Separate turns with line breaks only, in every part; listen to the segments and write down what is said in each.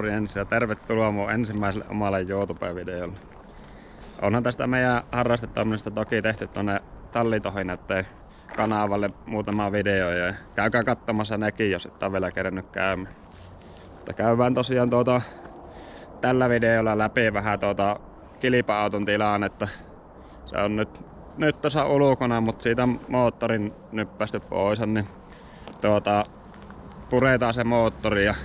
morjens ja tervetuloa mun ensimmäiselle omalle YouTube-videolle. Onhan tästä meidän harrastetoiminnasta toki tehty tonne Tallitohinetteen kanavalle muutama video ja käykää katsomassa nekin, jos et ole vielä kerännyt käymään. Mutta käydään tosiaan tällä videolla läpi vähän kilpa-auton tilannetta. Se on nyt tuossa ulkona, mutta siitä on moottorin nyppästy pois, niin puretaan se moottori ja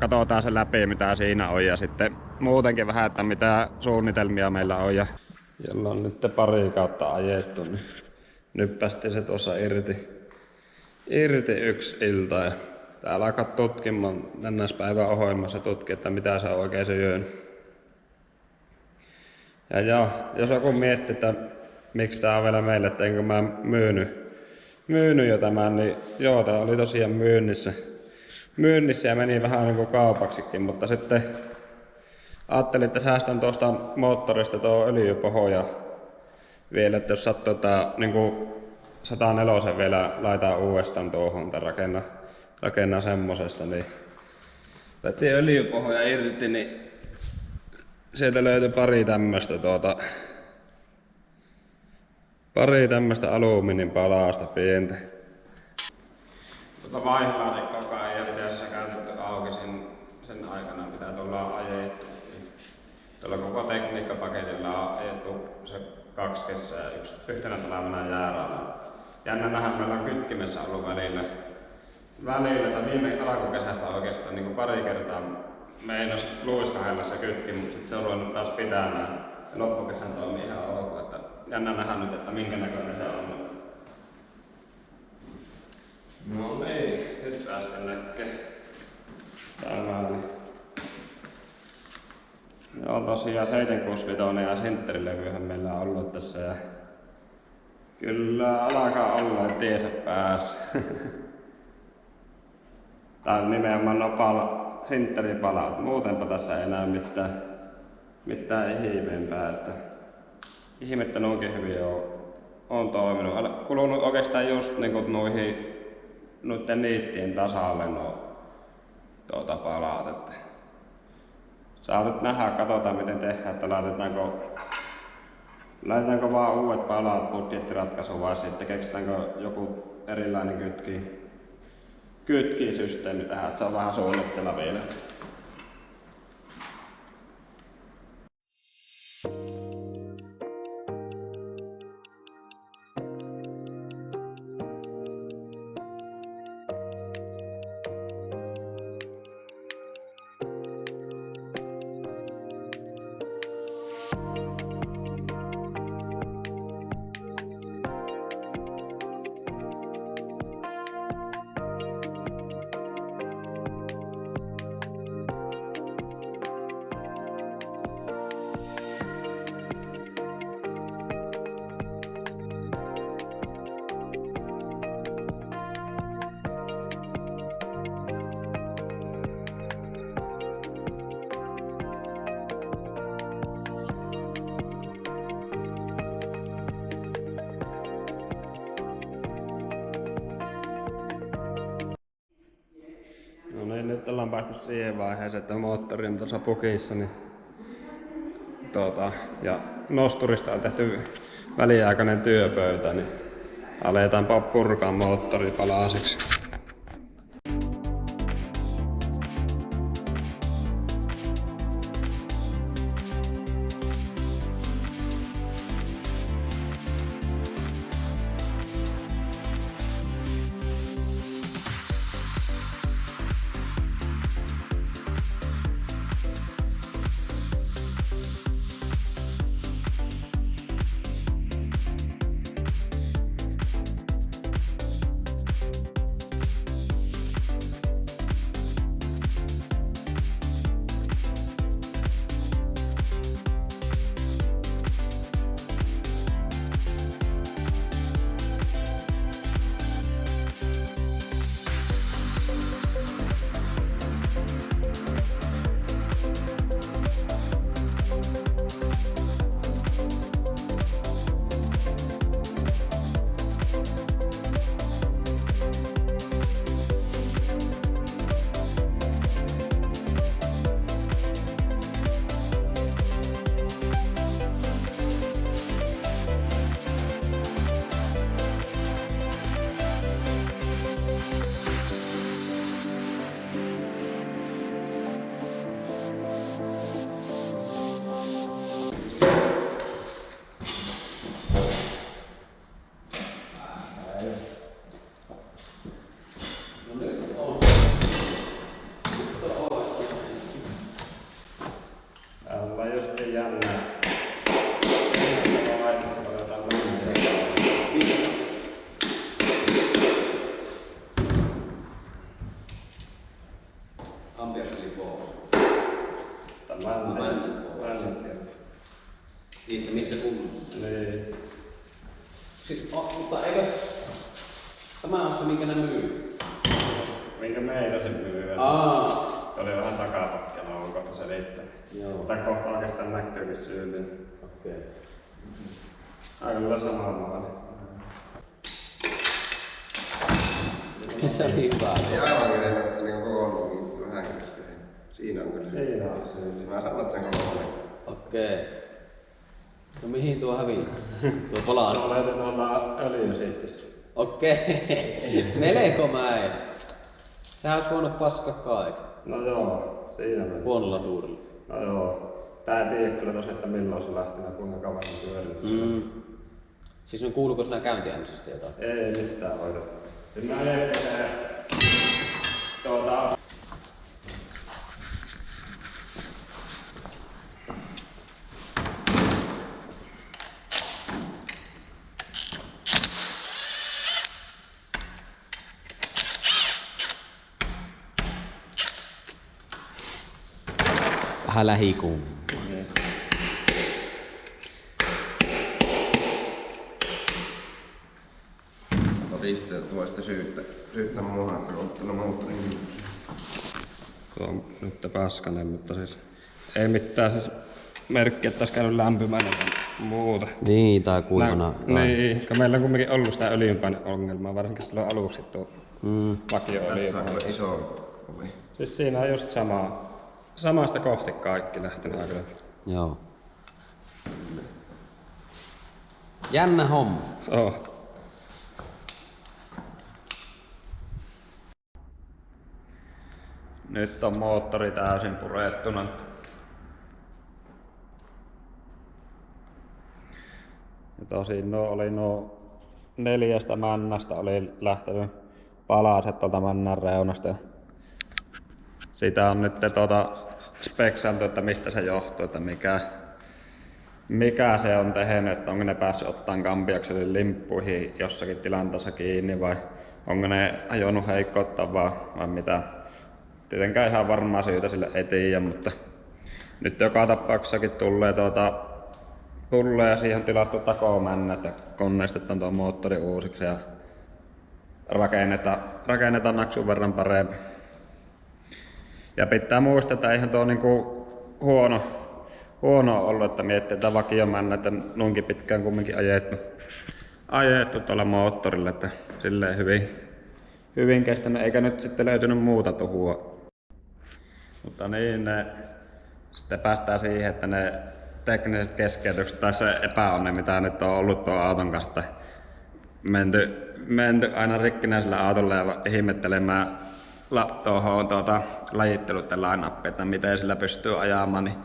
katsotaan se läpi mitä siinä on ja sitten muutenkin vähän, että mitä suunnitelmia meillä on. Ja jolla on nyt pari kautta ajettu, niin nyppästiin se tuossa irti yksi ilta ja täällä alkaa tutkimaan päivän ohjelmassa että mitä se on oikein syönyt. Ja jos joku miettii, että miksi tää on vielä meille, että enkö mä myynyt jo tämän, niin joo, tää oli tosiaan myynnissä ja meni vähän niin kuin kaupaksikin, mutta sitten ajattelin, että säästän tuosta moottorista tuo öljypohja vielä, että jos sattuu niin kuin 104 vielä laitaa uudestaan tuohon tai rakennan semmosesta, niin otettiin öljypohja irti, niin sieltä löytyi pari tämmöstä alumiinipalasta pientä. Vaihdelaatikkoakaan ei ole tässä käytetty auki sen aikana, mitä tuolla on ajettu. Tuolla koko tekniikkapaketilla on ajettu se 2 kesää ja yhtenä talvena jääraalla. Jännä nähdä, meillä on kytkimessä ollut välillä tai viime alkukesästä oikeastaan niin kuin pari kertaa meinas luiskahella se kytkin, mutta sitten se on ruvennut taas pitämään. Ja loppukesän toimii ihan ok, että jännä nähdä nyt, että minkä näköinen se on. No niin, nyt päästään näkee. Tämä joo, tosiaan 765 ja sintterilevyhän meillä on ollut tässä ja kyllä alkaa olla tiensä päässä. Tää on nimenomaan sintteripalat. Muutenpa tässä ei näy mitään ihmeempää. Että ihmettä noinkin hyvin on toiminut. Kulunut oikeastaan just niinku noitten niittien tasalle palat. Että saa nyt nähdä, katsotaan miten tehdään, että laitetaanko vaan uudet palat budjettiratkaisu vai sitten keksitäänkö joku erilainen kytkisysteemi tähän, että se on vähän suunnitella vielä. No niin, nyt ollaan päästy siihen vaiheeseen, että moottori on tuossa pukissa, niin ja nosturista on tehty väliaikainen työpöytä, niin aletaanpa purkaa moottori palasiksi. jännää.
Ampiakseli pois. Niin, missä kunnossa?
Niin.
Siis, mutta eikö... Tämä on se, minkä ne myy.
Minkä meitä se myy. Oli vähän takapakkella, on kohta selittää.
Joo.
Tai kohta oikeastaan näkyykin syyllinen.
Okei.
Aika kyllä sama maali.
Se oli hyvä.
Ei aivan kyllä näyttää niin koko niin vähän käsken. Siinä on kyllä.
Siinä on syyllinen.
Mä sanon sen koko.
Okei. No mihin tuo hävii? Tuo palaa.
Tuo löytyi tuolta öljysihtistä.
Okei. Melko mäen. Sehän olisi voinut paskaa kaiken.
No joo, siinä meni.
Huonolla tuurilla.
No joo. Tää ei tiedä kyllä tosi, että milloin se lähti ja kuinka kauan se pyörii.
Siis no kuuluuko sinä käyntiäänestä jotain?
Ei mitään oikeastaan. Sitten mä ajelin se
Vähän lähikuun.
Riste tuo sitten syyttä mua, että on ottanut moottorin kynnyksen.
Se on nyt paskanen, mutta siis ei mitään siis merkki, että olisi käynyt lämpimänä tai muuta.
Niin, tai kuivana.
Niin, kun meillä on kumminkin ollut sitä öljynpaineongelmaa, varsinkin silloin aluksi tuo vakio-öljy.
Tässä on kyllä iso ovi.
Siis siinä on just samasta kohti kaikki lähtenyt kyllä.
Joo. Jännä homma.
Oh. Nyt on moottori täysin purettuna. Ja tosin nuo 4 männästä oli lähtenyt palaset tuolta männän reunasta. Sitä on nyt speksailtu, että mistä se johtuu, että mikä se on tehnyt, että onko ne päässyt ottamaan kampiakselle limppuihin jossakin tilanteessa kiinni vai onko ne ajonut heikkoutta vai mitä. Tietenkään ihan varmaa syytä sille ei tiedä, mutta nyt joka tapauksessakin tulee ja siihen tilattu takomännät ja koneistetaan tuo moottori uusiksi ja rakennetaan naksun verran parempi. Ja pitää muistaa, että eihän tuo niinku huono ollut, että miettii, että vakiomännät ja noinkin pitkään kumminkin ajettu tuolla moottorilla, että silleen hyvin kestänyt, eikä nyt sitten löytynyt muuta tuhua. Mutta niin, sitten päästään siihen, että ne tekniset keskeytykset tai se epäonne, mitä nyt on ollut tuon auton kanssa, että menty aina rikkinäisellä autolla ja ihmettelemään tuohon lajitteluiden line-upia, että miten sillä pystyy ajamaan niin,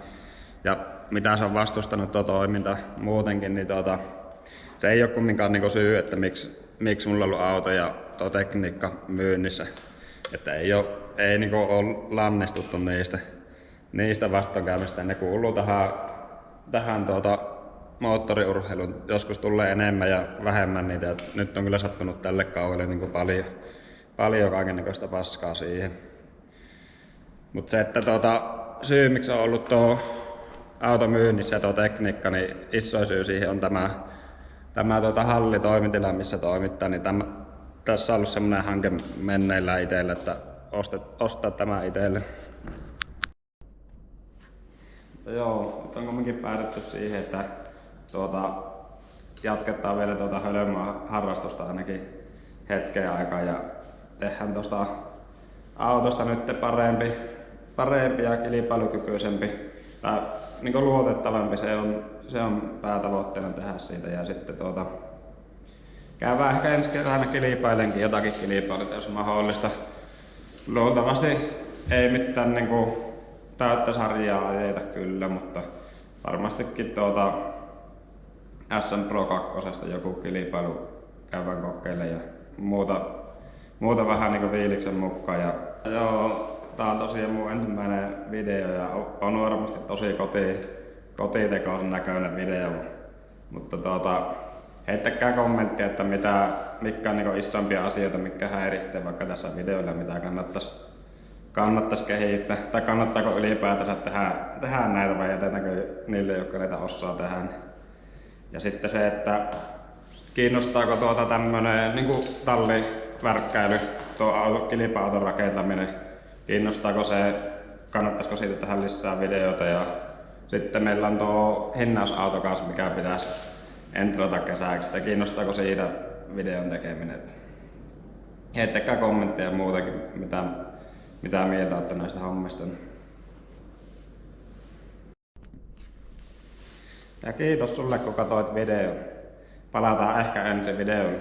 ja mitä se on vastustanut tuo toiminta muutenkin, niin se ei ole kumminkaan niinku syy, että miksi mulla on ollut auto ja tuo tekniikka myynnissä. Että ei niinku ole lannistuttu niistä vastoinkäymistä. Ne kuuluu tähän moottoriurheiluun. Joskus tulee enemmän ja vähemmän niitä. Ja nyt on kyllä sattunut tälle kaudelle niinku paljon kaikennäköistä paskaa siihen. Mutta se, että syy miksi on ollut tuo auto myynnissä ja tuo tekniikka, niin iso syy siihen on tämä hallitoimitila, missä toimittaa, niin tässä on ollut semmoinen hanke menneillä itselle, että ostaa tämä itselle. Mutta joo, nyt on kuitenkin päädytty siihen, että jatketaan vielä hölmöä harrastusta ainakin hetken aikaa ja tehdään tuosta autosta nyt parempi ja kilpailukykyisempi tai niin luotettavampi, se on päätavoitteena tehdä siitä ja sitten käydään ehkä ensi kesänä kilpailenkin jotakin kilpailuita, jos mahdollista. Luultavasti ei mitään niinku täyttä sarjaa ajeta kyllä, mutta varmastikin SM Pro 2 joku kilpailu käydään kokeilemaan ja muuta vähän niinku fiiliksen mukaan. Ja joo, tää on tosiaan mun ensimmäinen video ja on varmasti tosi kotitekoisen näköinen video. Mutta heittäkää kommenttia, että mitkä on niinku isompia asioita, mitkä häiritsee vaikka tässä videolla, mitä kannattais kehittää. Tai kannattaako ylipäätänsä tehdä näitä vai jätetäänkö niille, jotka näitä osaa tehdä. Ja sitten se, että kiinnostaako tämmönen niinku tallivärkkäily, tuo kilpa-auton rakentaminen, kiinnostaako se, kannattaisiko siitä tehdä lisää videoita. Ja sitten meillä on tuo hinnausauto kanssa, mikä pitäisi entrata kesäksi, että kiinnostaako siitä videon tekeminen. Heittäkää kommentteja ja muutakin, mitä mieltä olette näistä hommista. Ja kiitos sulle, kun katsoit videon. Palataan ehkä ensi videolla.